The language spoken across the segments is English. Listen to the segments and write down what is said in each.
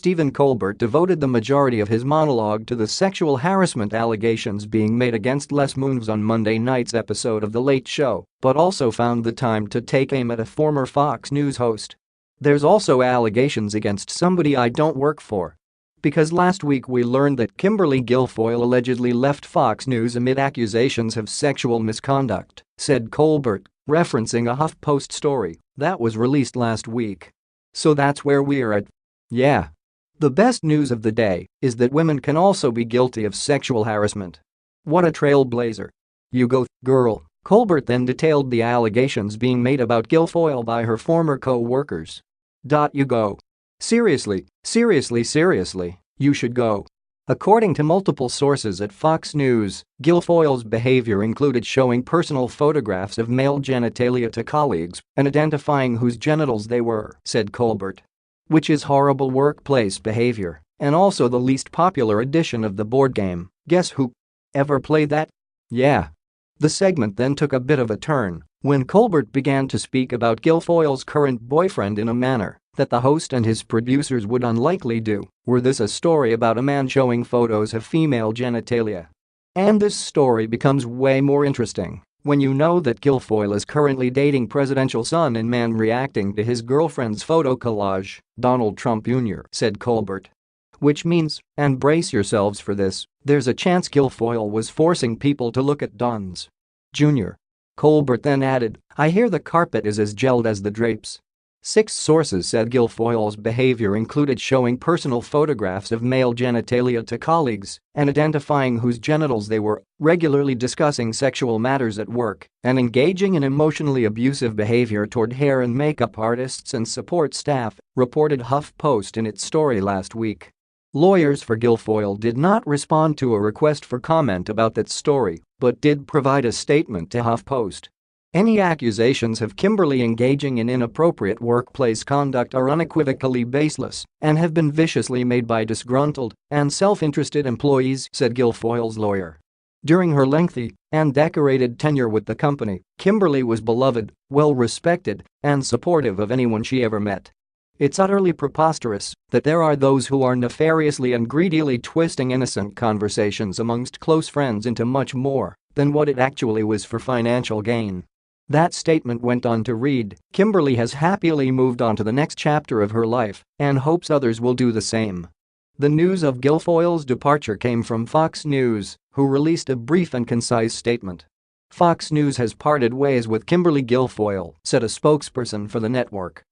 Stephen Colbert devoted the majority of his monologue to the sexual harassment allegations being made against Les Moonves on Monday night's episode of The Late Show, but also found the time to take aim at a former Fox News host. "There's also allegations against somebody I don't work for. Because last week we learned that Kimberly Guilfoyle allegedly left Fox News amid accusations of sexual misconduct," said Colbert, referencing a HuffPost story that was released last week. "So that's where we're at. Yeah. The best news of the day is that women can also be guilty of sexual harassment. What a trailblazer. You go, girl." Colbert then detailed the allegations being made about Guilfoyle by her former co-workers. "You go. Seriously, you should go." According to multiple sources at Fox News, Guilfoyle's behavior included showing personal photographs of male genitalia to colleagues and identifying whose genitals they were, said Colbert. Which is horrible workplace behavior and also the least popular edition of the board game, Guess Who? Ever played that? Yeah. The segment then took a bit of a turn when Colbert began to speak about Guilfoyle's current boyfriend in a manner that the host and his producers would unlikely do were this a story about a man showing photos of female genitalia. And this story becomes way more interesting when you know that Guilfoyle is currently dating presidential son and man reacting to his girlfriend's photo collage, Donald Trump Jr., said Colbert. Which means, and brace yourselves for this, there's a chance Guilfoyle was forcing people to look at Don's Jr. Colbert then added, "I hear the carpet is as gelled as the drapes." 6 sources said Guilfoyle's behavior included showing personal photographs of male genitalia to colleagues and identifying whose genitals they were, regularly discussing sexual matters at work, and engaging in emotionally abusive behavior toward hair and makeup artists and support staff, reported HuffPost in its story last week. Lawyers for Guilfoyle did not respond to a request for comment about that story, but did provide a statement to HuffPost. Any accusations of Kimberly engaging in inappropriate workplace conduct are unequivocally baseless and have been viciously made by disgruntled and self-interested employees, said Guilfoyle's lawyer. During her lengthy and decorated tenure with the company, Kimberly was beloved, well-respected, and supportive of anyone she ever met. It's utterly preposterous that there are those who are nefariously and greedily twisting innocent conversations amongst close friends into much more than what it actually was for financial gain. That statement went on to read, "Kimberly has happily moved on to the next chapter of her life and hopes others will do the same." The news of Guilfoyle's departure came from Fox News, who released a brief and concise statement. "Fox News has parted ways with Kimberly Guilfoyle," said a spokesperson for the network.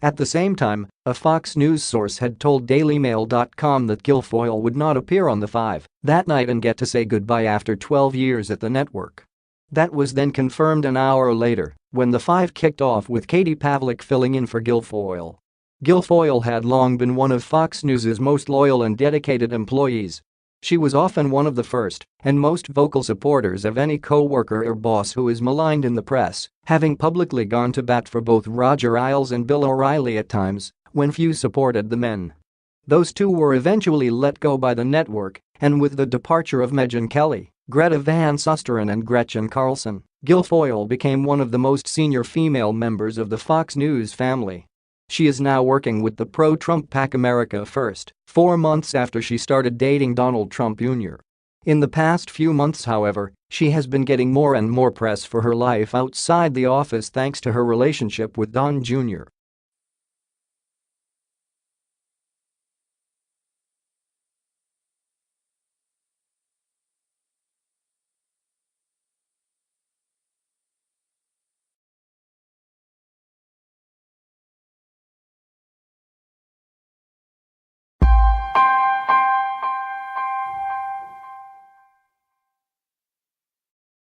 At the same time, a Fox News source had told DailyMail.com that Guilfoyle would not appear on The 5 that night and get to say goodbye after 12 years at the network. That was then confirmed an hour later when The 5 kicked off with Katie Pavlik filling in for Guilfoyle. Guilfoyle had long been one of Fox News' most loyal and dedicated employees. She was often one of the first and most vocal supporters of any co-worker or boss who is maligned in the press, having publicly gone to bat for both Roger Ailes and Bill O'Reilly at times when few supported the men. Those two were eventually let go by the network, and with the departure of Megyn Kelly, Greta Van Susteren and Gretchen Carlson, Guilfoyle became one of the most senior female members of the Fox News family. She is now working with the pro-Trump PAC America First, 4 months after she started dating Donald Trump Jr. In the past few months, however, she has been getting more and more press for her life outside the office thanks to her relationship with Don Jr.